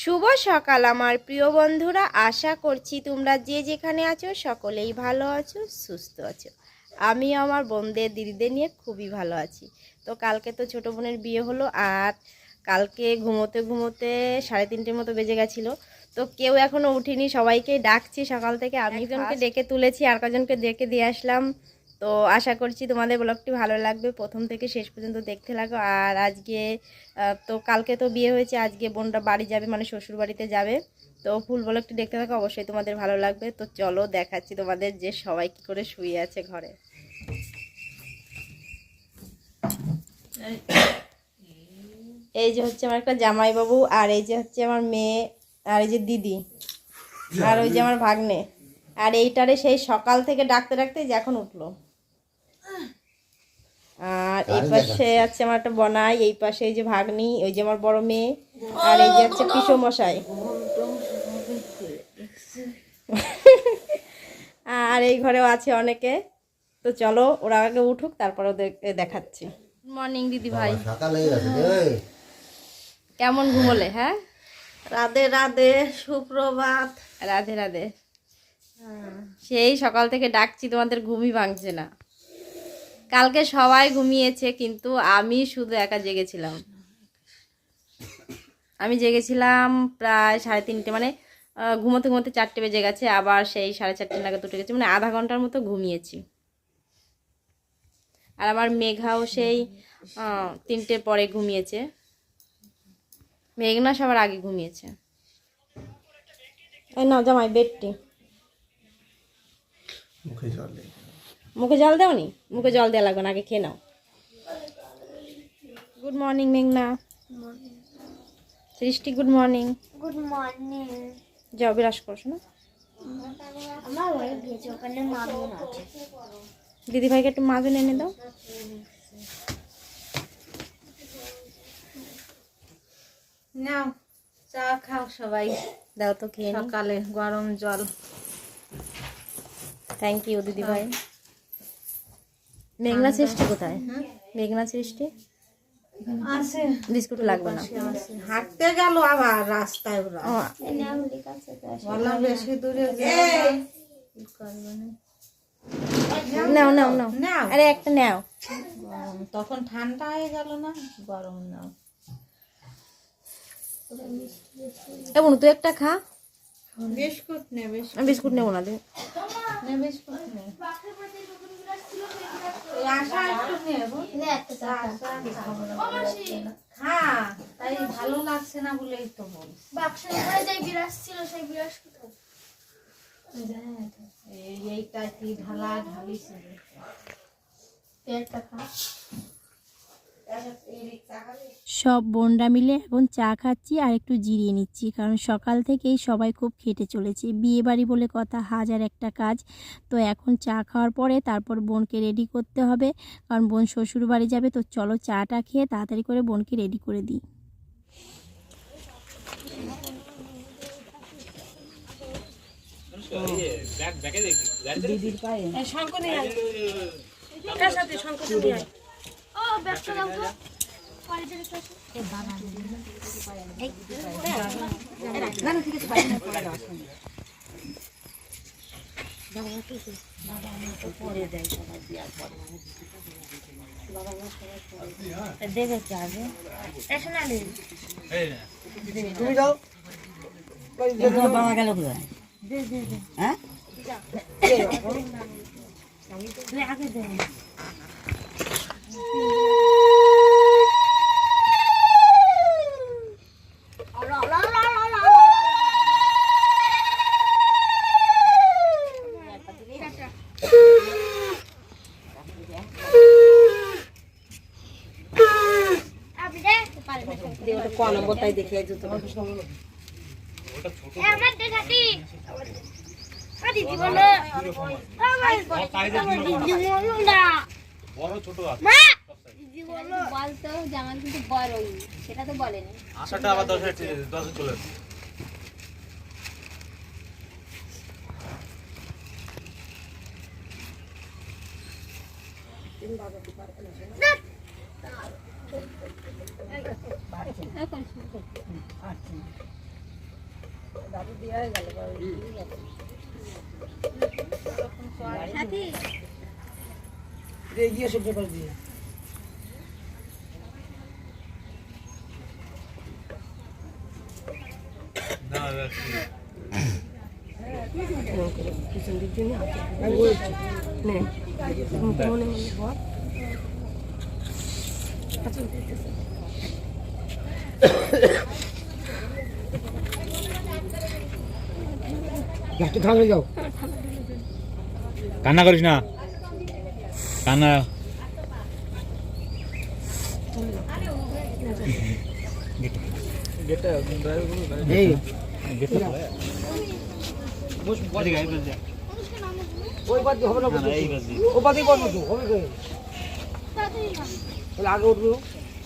শুভ সকাল আমার প্রিয় বন্ধুরা, আশা করছি তোমরা যে যেখানে আছো সকলেই ভালো আছো, সুস্থ আছো। আমি আমার বোনদের দিদিদের নিয়ে খুবই ভালো আছি। তো কালকে তো ছোটো বোনের বিয়ে হলো, আর কালকে ঘুমোতে ঘুমোতে 3:30 মতো বেজে গেছিলো। তো কেউ এখনও উঠিনি, সবাইকে ডাকছি সকাল থেকে। আমি একজনকে ডেকে তুলেছি, আর কজনকে ডেকে দিয়ে আসলাম। তো আশা করছি তোমাদের ব্লগটি ভালো লাগবে, প্রথম থেকে শেষ পর্যন্ত দেখতে লাগো। আর আজকে তো কালকে তো বিয়ে হয়েছে, আজকে বোনটা বাড়ি যাবে, মানে শ্বশুর বাড়িতে যাবে। তো ফুল ব্লগটি দেখতে থাকো, অবশ্যই তোমাদের ভালো লাগবে। তো চলো দেখাচ্ছি তোমাদের যে সবাই কী করে শুয়ে আছে ঘরে। এই যে হচ্ছে আমার একটা জামাইবাবু, আর এই যে হচ্ছে আমার মেয়ে, আর এই যে দিদি, আর ওই যে আমার ভাগ্নে। আর এইটারে সেই সকাল থেকে ডাকতে ডাকতে যে এখন উঠলো। আর এই পাশে আছে আমার একটা বনাই, এই পাশে এই যে ভাগ্নি, ওই যে আমার বড় মেয়ে, আর এই যে হচ্ছে পিসো মশাই। আর এই ঘরেও আছে অনেকে। তো চলো ওরা আগে উঠুক, তারপর ওদেরকে দেখাচ্ছি। গুড মর্নিং দিদি ভাই, কেমন ঘুমোলে? হ্যাঁ, রাধে রাধে, সুপ্রভাত। রাধে রাধে। সেই সকাল থেকে ডাকছি, তোমাদের ঘুমই ভাঙছে না। কালকে সবাই ঘুমিয়েছে, কিন্তু আমি শুধু একা জেগেছিলাম। আমি জেগেছিলাম প্রায় 3:30, মানে ঘুমোতে ঘুমোতে 4টে বেজে গেছে, আবার সেই 4:30 নাগাদ উঠে গেছে, মানে আধা ঘন্টার মতো ঘুমিয়েছি। আর আমার মেঘাও সেই 3টের পরে ঘুমিয়েছে। মেঘনা সবার আগে ঘুমিয়েছে। এই নাও জামাই বেডটি। মুখে জল দাওনি? মুখে জল দেওয়া লাগবে না, আগে খেয়ে নাও। গুড মর্নিং মেঘনা। সৃষ্টি গুড মর্নিং। Good morning. যাও বিরাস করছো না। আমার ওই ভেজে ওখানে মামুন আছে। দিদি ভাইকে একটু মাজন এনে দাও। নাও চা খাও সবাই। দাও তো খেয়ে নিই। সকালে গরম জল। থ্যাংক ইউ দিদি ভাই। মেঘনা সৃষ্টি কোথায়? মেঘনা সৃষ্টি আছে, বিস্কুট লাগবে না। হাঁটতে গেল আবার রাস্তায় ওরা। বলা বেশি দূরে নাও নাও নাও, নাও। আরে একটা নাও। গরম তখন ঠান্ডা হয়ে গেল না, গরম নাও। এবং তুই একটা খা। বিস্কুট নে, আমি বিস্কুট নেবো না। দিদি নে বিস্কুট নে। এই আশা একটু নেবো। খা, তাই ভালো লাগছে না বলেই তো বল। বাক্সের উপরে যে বিরাজ ছিল সেই বিরাজ কোথায়? এইটা কি ঢালা ঢালি ছিল। একটা খা। সব বোনরা মিলে এখন চা খাচ্ছি আর একটু জিরিয়ে নিচ্ছি, কারণ সকাল থেকেই সবাই খুব খেটে চলেছে। বিয়ে বাড়ি বলে কথা, হাজার একটা কাজ। তো এখন চা খাওয়ার পরে তারপর বোনকে রেডি করতে হবে, কারণ বোন শ্বশুর বাড়ি যাবে। তো চলো চাটা খেয়ে তাড়াতাড়ি করে বোনকে রেডি করে দিই। দিদির পায়ে ও ব্যবসা দাও তো। পরে যেতে চাচ্ছি। দেখেছি আগে তুমি যাও বাবা গেল কোথায়? হ্যাঁ তুই আগে দে। কোন নম্বরটাই দেখে আমার দেখাতি। দিদি বলো, দিদি বলো না। বড় ছোট আছে। মা দিদি বলো বলতো যে আমার কিন্তু বড়ই, সেটা তো বলেনি। আশাটা আবার 10 চলে আসে। না রাখছি কান্না করিস না কান্না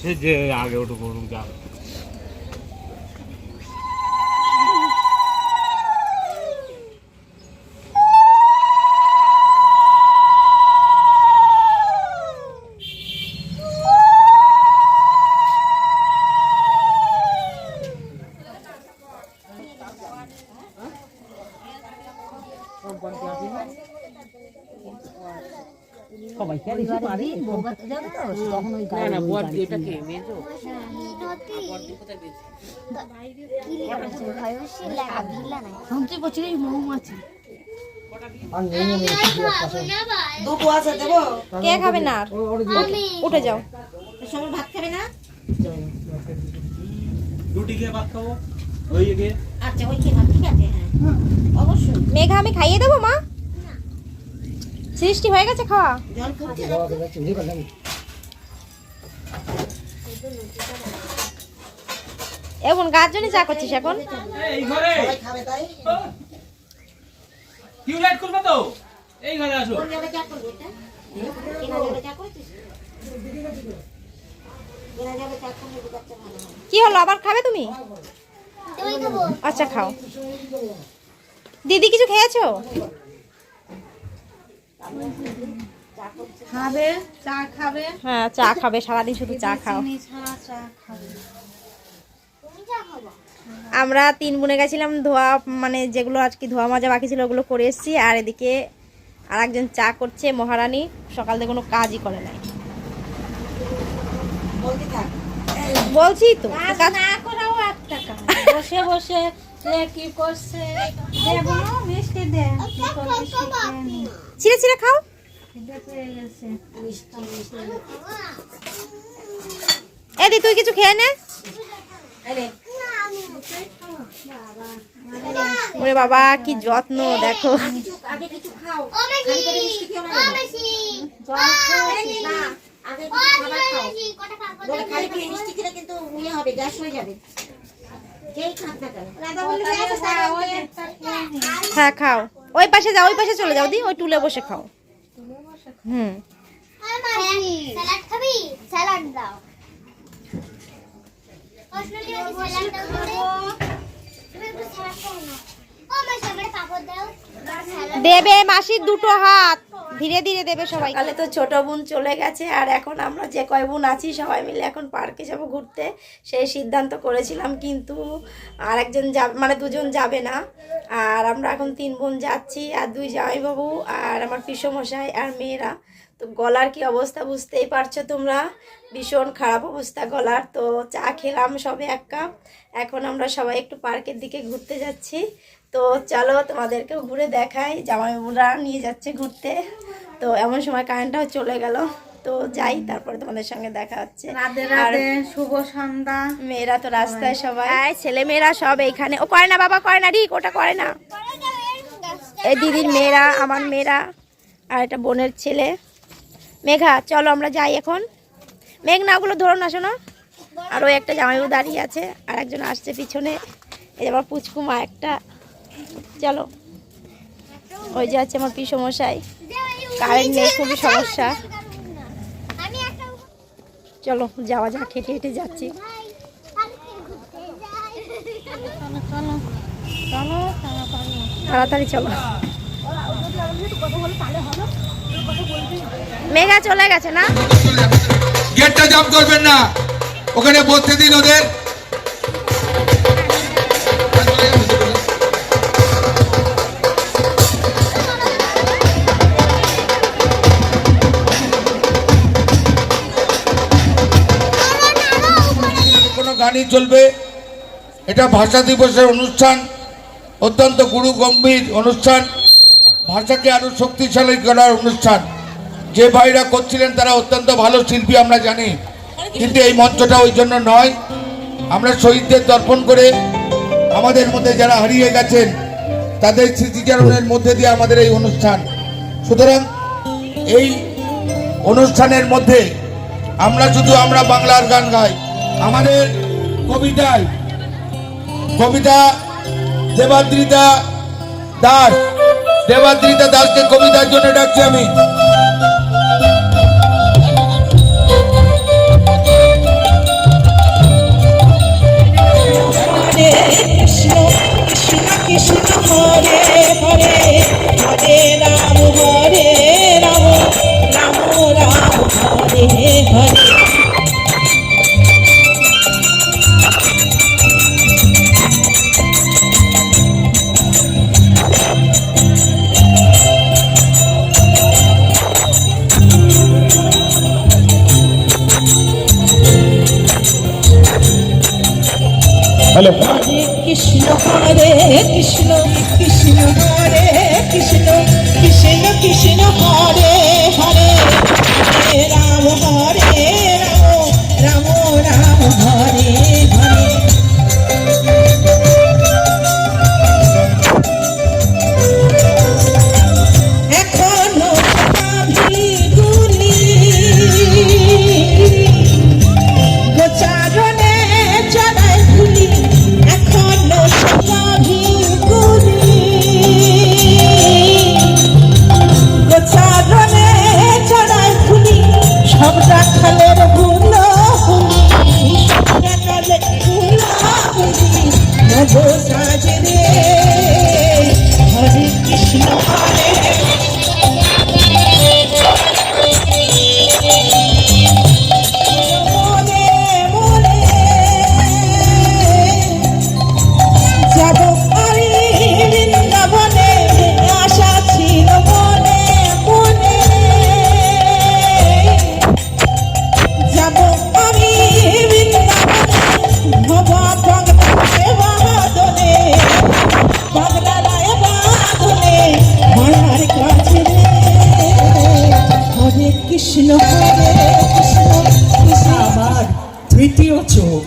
সে যে আগে উঠুক যা দুটো আছে দেবো। কে খাবে না আর? উঠে যাও। সবাই ভাত খাবে না? রুটি খেয়ে ভাত খাবো ওই গিয়ে আচ্ছা ওই খেয়ে ভাত, ঠিক আছে, হ্যাঁ অবশ্যই। মেঘা আমি খাইয়ে দেবো মা? সৃষ্টি হয়ে গেছে খাওয়া? জল খাচ্ছে এখন গাছ জন্য চা করছিস এখন? এই ঘরে সবাই খাবে তাই? টিউবলাইট খুলবে তো এই ঘরে আসো কোন জায়গায় চা করবি এটা? কেনা জায়গায় চা করছিস? কেনা জায়গায় চা করলে দু কাপ চা ভালো হয়। কি হলো আবার খাবে তুমি? আচ্ছা খাও। দিদি কিছু খেয়েছো? খাবে, চা খাবে, হ্যাঁ চা খাবে, সারাদিন শুধু চা খাও। চিনি ছাড়া চা খাবে। আমরা 3 বোনে গেছিলাম ধোয়া, মানে যেগুলো আজকে ধোয়া মাজা বাকি ছিল ওগুলো করে এসেছি। আর এদিকে আর একজন চা করছে, মহারানী সকাল থেকে কোনো কাজই করে নাই। বলতে থাক। বলছি তো কাজ না করাও একটা কাজ। বসে বসে সে কি করছে, দেবো মিষ্টি দে, কি করবি শিখে নি। ছিঁড়ে ছিঁড়ে খাও। খিদে পেয়ে গেছে। মিষ্টি মিষ্টি। এদি তুই কিছু খেয়ে নে। আরে ওরে বাবা কি যত্ন দেখো। আগে কিছু খাও। খালি করে মিষ্টি খেও না। জল খাও না। আগে কিছু খাবার খাও। বলে খালি করে মিষ্টি খেলে কিন্তু ইয়ে হবে, গ্যাস হয়ে যাবে। যেই খাত না কেন। দাদা বলে ওই একটা খেয়ে নি। হ্যাঁ খাও। ওই পাশে যাও, ওই পাশে চলে যাও দি, ওই টুলে বসে খাও। হুম স্যালাড খাবি? স্যালাড দাও। অশ্নুলি স্যালাড দাও। তুমি একটু স্যালাড খাও না। ও আমার সামনে পাপড় দাও। স্যালাড দেবে মাসির দুটো হাত, ধীরে ধীরে দেবে সবাই। কালে তো ছোট বোন চলে গেছে, আর এখন আমরা যে কয় বোন আছি সবাই মিলে এখন পার্কে যাব ঘুরতে। সেই সিদ্ধান্ত করেছিলাম, কিন্তু আর একজন যাবে, মানে দুজন যাবে না। আর আমরা এখন 3 বোন যাচ্ছি, আর 2 জামাইবাবু আর আমার পিসোমশাই আর মেয়েরা। তো গলার কি অবস্থা বুঝতেই পারছো তোমরা, ভীষণ খারাপ অবস্থা গলার। তো চা খেলাম সবে 1 কাপ, এখন আমরা সবাই একটু পার্কের দিকে ঘুরতে যাচ্ছি। তো চলো তোমাদেরকেও ঘুরে দেখাই, জামাইবাবুরা নিয়ে যাচ্ছে ঘুরতে। তো এমন সময় কারেন্টটাও চলে গেল, তো যাই, তারপরে তোমাদের সঙ্গে দেখা হচ্ছে। রাধে রাধে, শুভ সন্ধ্যা। মেয়েরা তো রাস্তায় সবাই, ছেলে মেয়েরা সব এইখানে। ও করে না বাবা, করে না, রিক ওটা করে না। এই দিদির মেয়েরা, আমার মেয়েরা, আর এটা বোনের ছেলে। মেঘা চলো আমরা যাই এখন। মেঘ না ওগুলো ধরো না শোনো। আর ওই একটা জামাইবাবু দাঁড়িয়ে আছে, আর একজন আসছে পিছনে, এই যে আমার পুচকুমা একটা। চলো, ওই যে আছে আমার পিসমশাই, কারেন্ট নেই, খুবই সমস্যা। আমি একটা চলো যাওয়া যাক, হেঁটে হেঁটে যাচ্ছি। পার্কে ঘুরতে যাই। তাড়াতাড়ি চলো। মেঘা চলে গেছে না? গেটটা জাম করবেন না, ওখানে বসতে দিন ওদের। গানই চলবে। এটা ভাষা দিবসের অনুষ্ঠান, অত্যন্ত গুরু গম্ভীর অনুষ্ঠান, ভাষাকে আরও শক্তিশালী করার অনুষ্ঠান। যে ভাইরা করছিলেন তারা অত্যন্ত ভালো শিল্পী আমরা জানি, কিন্তু এই মঞ্চটা ওই জন্য নয়। আমরা শহীদদের দর্পণ করে আমাদের মধ্যে যারা হারিয়ে গেছেন তাদের স্মৃতিচারণের মধ্যে দিয়ে আমাদের এই অনুষ্ঠান। সুতরাং এই অনুষ্ঠানের মধ্যে আমরা বাংলার গান গাই। আমাদের কবিতা দেবাদ্রিতা দাসকে কবিতার জন্য ডাকছি আমি। কৃষ্ণ কৃষ্ণ কৃষ্ণ হরে হরে হরে রাম রাম রাম হরে হরে। হ্যালো হরে কৃষ্ণ কৃষ্ণ হরে কৃষ্ণ কৃষ্ণ কৃষ্ণ হরে হরে হরে রাম রাম রাম হরে হরে। এখনো গুলি গোচারণে চড়াই ভুলি, এখনো গুলি গোচারণে চড়াই ভুলি, সব রাখালের হুলো হুলি, সব রাখালের হুলো হুলি নব সাজে রে। হরে কৃষ্ণ হরে মনে মনে যাব আমি বৃন্দাবনে, আশা ছিল মনে মনে যাব আমি বৃন্দাবনে, ভবা পাগলায় বাদনে মায়ার কাছে রে। হরে কৃষ্ণ কৃষ্ণ। আমার তৃতীয় চোখ,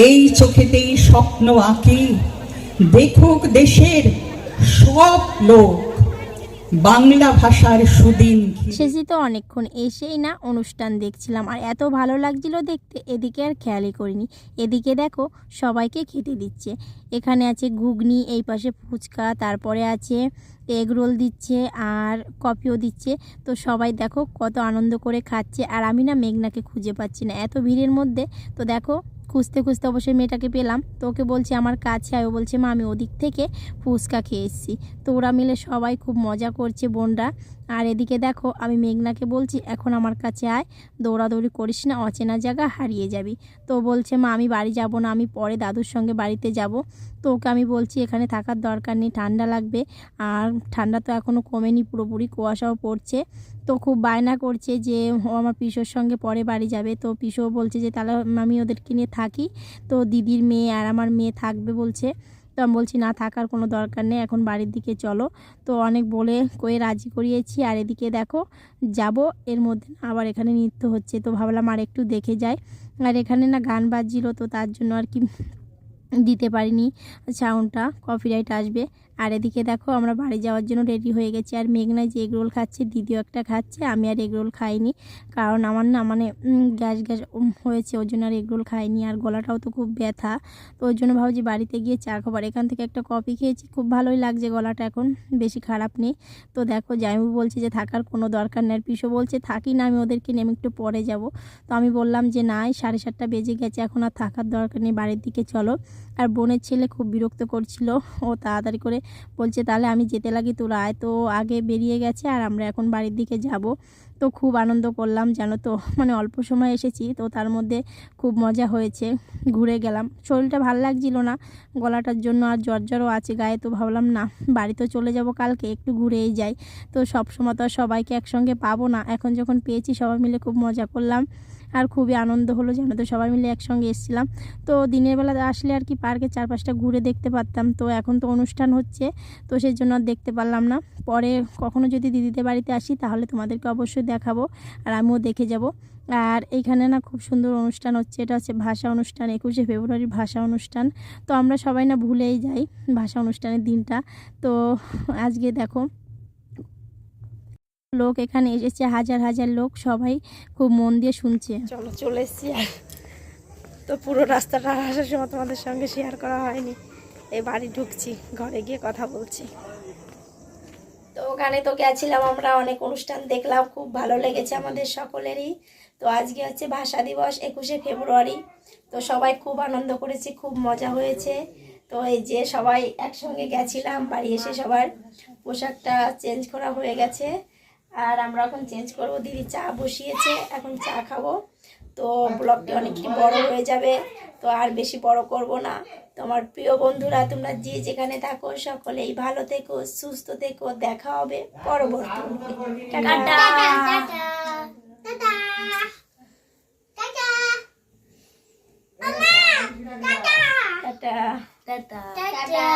এই চোখেতেই স্বপ্ন আঁকি, দেখুক দেশের সব লোক বাংলা ভাষার সুদিন। এসেছি তো অনেকক্ষণ, এসেই না অনুষ্ঠান দেখছিলাম আর এত ভালো লাগছিল দেখতে, এদিকে আর খেয়ালই করিনি। এদিকে দেখো সবাইকে খেতে দিচ্ছে। এখানে আছে ঘুগনি, এই পাশে ফুচকা, তারপরে আছে এগ রোল দিচ্ছে আর কফিও দিচ্ছে। তো সবাই দেখো কত আনন্দ করে খাচ্ছে। আর আমি না মেঘনাকে খুঁজে পাচ্ছি না এত ভিড়ের মধ্যে। তো দেখো খুঁজতে খুঁজতে অবশ্যই মেয়েটাকে পেলাম। তো ওকে বলছি আমার কাছে আয়, ও বলছে মা আমি ওদিক থেকে ফুচকা খেয়ে এসেছি। তো ওরা মিলে সবাই খুব মজা করছে বোনরা। আর এদিকে দেখো আমি মেঘনাকে বলছি এখন আমার কাছে আয়, দৌড়াদৌড়ি করিস না, অচেনা জায়গা হারিয়ে যাবি। তো বলছে মা আমি বাড়ি যাব না, আমি পরে দাদুর সঙ্গে বাড়িতে যাব। তো ওকে আমি বলছি এখানে থাকার দরকার নেই, ঠান্ডা লাগবে। আর ঠান্ডা তো এখনও কমেনি, পুরোপুরি কুয়াশাও পড়ছে। তো খুব বায়না করছে যে ও আমার পিসোর সঙ্গে পরে বাড়ি যাবে। তো পিসো বলছে যে তাহলে আমি ওদেরকে নিয়ে থাকি। তো দিদির মেয়ে আর আমার মেয়ে থাকবে বলছে। তো আমি বলছি না থাকার কোনো দরকার নেই, এখন বাড়ির দিকে চলো। তো অনেক বলে কয়ে রাজি করিয়েছি। আর এদিকে দেখো যাব, এর মধ্যে আবার এখানে নৃত্য হচ্ছে। তো ভাবলাম আর একটু দেখে যাই। আর এখানে না গান বাজছিল, তো তার জন্য আর কি দিতে পারিনি সাউন্ডটা, কপিরাইট আসবে। আর এদিকে দেখো আমরা বাড়ি যাওয়ার জন্য রেডি হয়ে গেছি। আর মেঘনা যে এগরোল খাচ্ছে, দিদিও একটা খাচ্ছে, আমি আর এগরোল খাইনি, কারণ আমার না মানে গ্যাস হয়েছে, ওই জন্য আর এগরোল খাইনি। আর গলাটাও তো খুব ব্যথা, তো ওই জন্য ভাবছি বাড়িতে গিয়ে চা খাবার। এখান থেকে একটা কফি খেয়েছি, খুব ভালোই লাগছে, গলাটা এখন বেশি খারাপ নেই। তো দেখো জামাইবাবু বলছে যে থাকার কোনো দরকার নেই, আর পিসো বলছে থাকি না, আমি ওদেরকে নিয়ে একটু পরে যাব। তো আমি বললাম যে না 7:30 বেজে গেছে, এখন আর থাকার দরকার নেই, বাড়ির দিকে চলো। আর বোনের ছেলে খুব বিরক্ত করছিল, ও তাড়াতাড়ি করে বলছে তাহলে আমি যেতে লাগি, তোরা আয়। তো আগে বেরিয়ে গেছে আর আমরা এখন বাড়ির দিকে যাব। তো খুব আনন্দ করলাম জানো তো, মানে অল্প সময় এসেছি, তো তার মধ্যে খুব মজা হয়েছে, ঘুরে গেলাম। শরীরটা ভালো লাগছিল না গলাটার জন্য, আর জ্বরও আছে গায়ে। তো ভাবলাম না বাড়ি তো চলে যাব কালকে, একটু ঘুরেই যাই। তো সব সময় তো আর সবাইকে একসঙ্গে পাবো না, এখন যখন পেয়েছি সবাই মিলে খুব মজা করলাম। আর খুবই আনন্দ হলো, যেন তো সবাই মিলে একসঙ্গে এসেছিলাম। তো দিনের বেলা আসলে আর কি পার্কে চারপাশটা ঘুরে দেখতে পারতাম, তো এখন তো অনুষ্ঠান হচ্ছে, তো সেই জন্য আর দেখতে পারলাম না। পরে কখনো যদি দিদিদের বাড়িতে আসি তাহলে তোমাদেরকে অবশ্যই দেখাবো, আর আমিও দেখে যাব। আর এইখানে না খুব সুন্দর অনুষ্ঠান হচ্ছে, এটা হচ্ছে ভাষা অনুষ্ঠান, 21শে ফেব্রুয়ারির ভাষা অনুষ্ঠান। তো আমরা সবাই না ভুলেই যাই ভাষা অনুষ্ঠানের দিনটা। তো আজকে দেখো লোক এখানে এসেছে, হাজার হাজার লোক, সবাই খুব মন দিয়ে শুনছে। চলো চলে এসছি। আর তো পুরো রাস্তাটা আসার সময় তোমাদের সঙ্গে শেয়ার করা হয়নি, এই বাড়ি ঢুকছি, ঘরে গিয়ে কথা বলছি। তো ওখানে তো গেছিলাম আমরা, অনেক অনুষ্ঠান দেখলাম, খুব ভালো লেগেছে আমাদের সকলেরই। তো আজকে হচ্ছে ভাষা দিবস, 21শে ফেব্রুয়ারি। তো সবাই খুব আনন্দ করেছি, খুব মজা হয়েছে। তো এই যে সবাই একসঙ্গে গেছিলাম, বাড়ি এসে সবার পোশাকটা চেঞ্জ করা হয়ে গেছে, আর আমরা এখন চেঞ্জ করব। দিদি চা বসিয়েছে, এখন চা খাবো। তো ব্লগটি অনেকটি বড় হয়ে যাবে, তো আর বেশি বড় করব না। তো আমার প্রিয় বন্ধুরা, তোমরা যে যেখানে থাকো সকলেই ভালো থেকো, সুস্থ থেকো। দেখা হবে পরবর্তী। Tata tata tata tata tata tata.